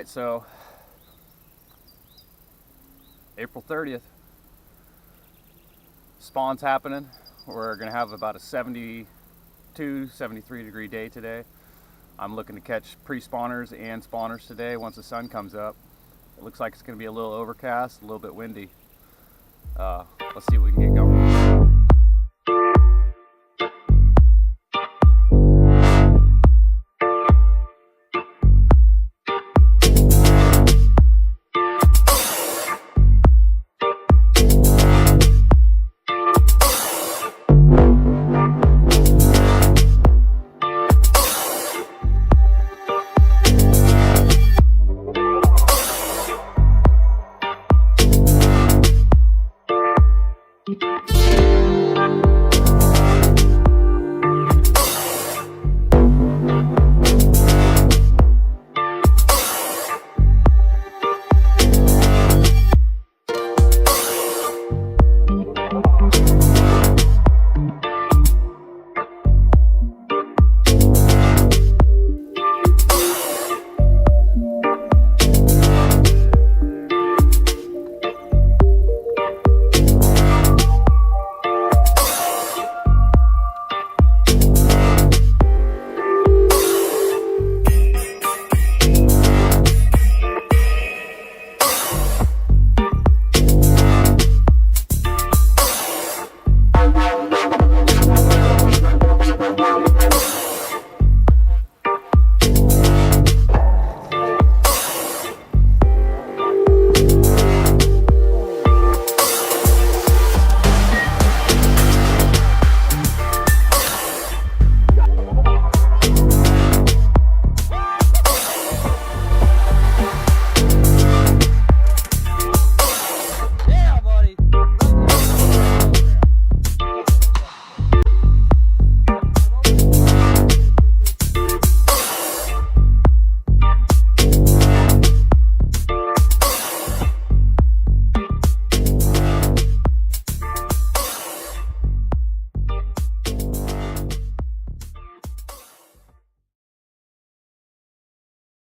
Alright, so April 30th, spawn's happening. We're going to have about a 72, 73 degree day today. I'm looking to catch pre-spawners and spawners today once the sun comes up. It looks like it's going to be a little overcast, a little bit windy. Let's see what we can get going.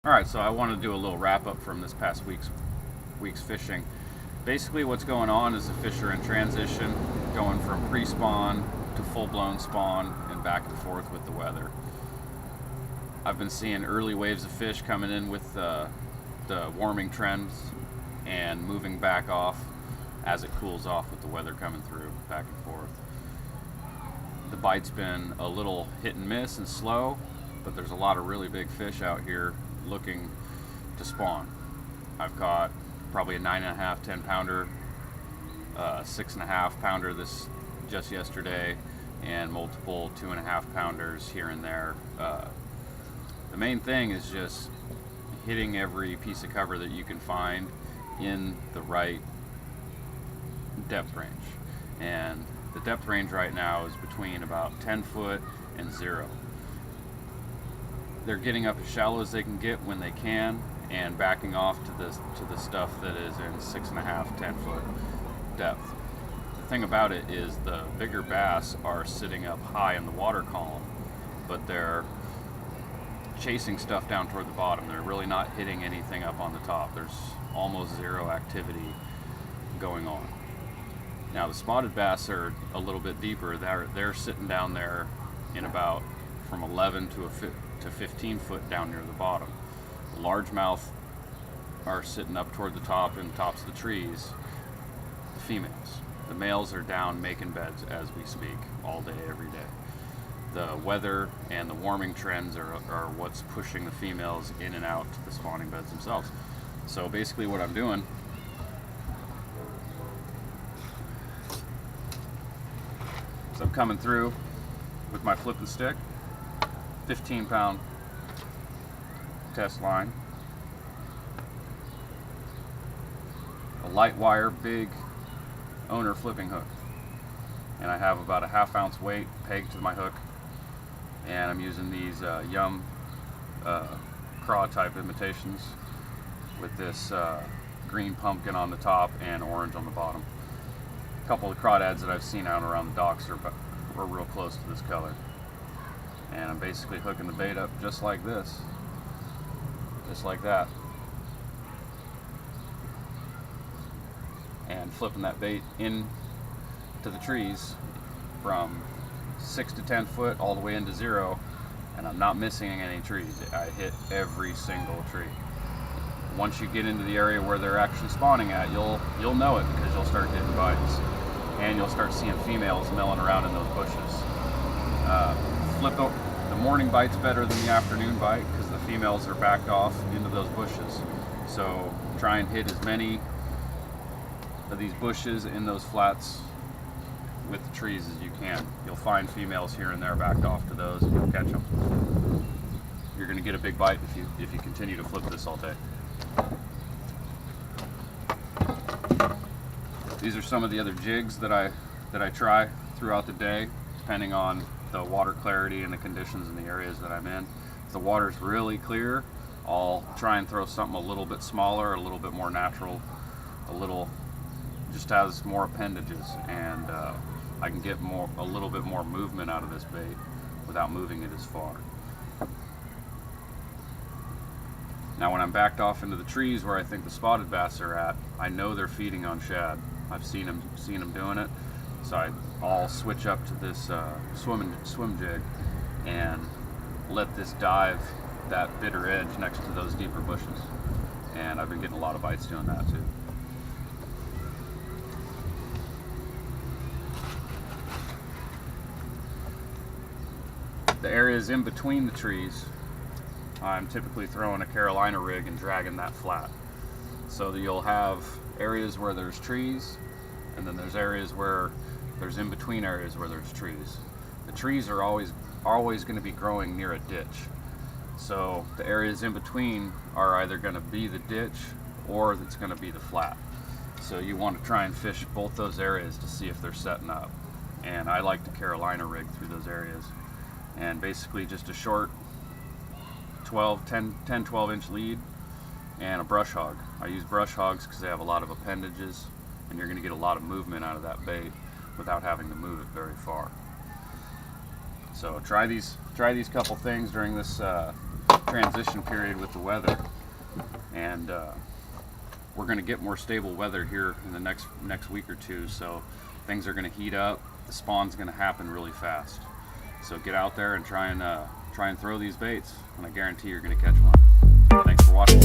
Alright, so I want to do a little wrap up from this past week's fishing. Basically what's going on is the fish are in transition, going from pre-spawn to full-blown spawn and back and forth with the weather. I've been seeing early waves of fish coming in with the warming trends and moving back off as it cools off with the weather coming through back and forth. The bite's been a little hit and miss and slow, but there's a lot of really big fish out here looking to spawn. I've caught probably a 9.5, 10 pounder, 6.5 pounder just yesterday, and multiple 2.5 pounders here and there. The main thing is just hitting every piece of cover that you can find in the right depth range. And the depth range right now is between about 10 foot and 0. They're getting up as shallow as they can get when they can, and backing off to the stuff that is in 6.5, 10 foot depth. The thing about it is the bigger bass are sitting up high in the water column, but they're chasing stuff down toward the bottom. They're really not hitting anything up on the top. There's almost zero activity going on. Now the spotted bass are a little bit deeper. They're sitting down there in about from 11 to 15 foot down near the bottom. The largemouth are sitting up toward the top in the tops of the trees, the females. The males are down making beds as we speak, all day, every day. The weather and the warming trends are what's pushing the females in and out to the spawning beds themselves. So basically what I'm doing is I'm coming through with my flipping stick, 15-pound test line, a light wire big owner flipping hook, and I have about a 1/2 ounce weight pegged to my hook, and I'm using these Yum craw type imitations with this green pumpkin on the top and orange on the bottom. A couple of crawdads that I've seen out around the docks are real close to this color. And I'm basically hooking the bait up just like this, just like that. and flipping that bait in to the trees from 6 to 10 foot all the way into 0, and I'm not missing any trees. I hit every single tree. Once you get into the area where they're actually spawning at, you'll know it, because you'll start getting bites, and you'll start seeing females milling around in those bushes. The morning bite's better than the afternoon bite, because the females are backed off into those bushes. So try and hit as many of these bushes in those flats with the trees as you can. You'll find females here and there backed off to those, and you'll catch them. You're going to get a big bite if you continue to flip this all day. These are some of the other jigs that I try throughout the day, depending on the water clarity and the conditions in the areas that I'm in. If the water's really clear, I'll try and throw something a little bit smaller, a little bit more natural, just has more appendages, and I can get a little bit more movement out of this bait without moving it as far. Now when I'm backed off into the trees where I think the spotted bass are at, I know they're feeding on shad. I've seen them doing it, so I'll switch up to this swim jig and let this dive that bitter edge next to those deeper bushes. And I've been getting a lot of bites doing that too. The areas in between the trees, I'm typically throwing a Carolina rig and dragging that flat. So that you'll have areas where there's trees, and then there's areas where there's in between areas where there's trees. The trees are always going to be growing near a ditch. So the areas in between are either going to be the ditch or it's going to be the flat. So you want to try and fish both those areas to see if they're setting up. And I like to Carolina rig through those areas. And basically just a short 10-12 inch lead and a brush hog. I use brush hogs because they have a lot of appendages, and you're going to get a lot of movement out of that bait without having to move it very far. So try these couple things during this transition period with the weather, and we're going to get more stable weather here in the next week or two. So things are going to heat up. The spawn's going to happen really fast. So get out there and try and throw these baits, and I guarantee you're going to catch one. Thanks for watching.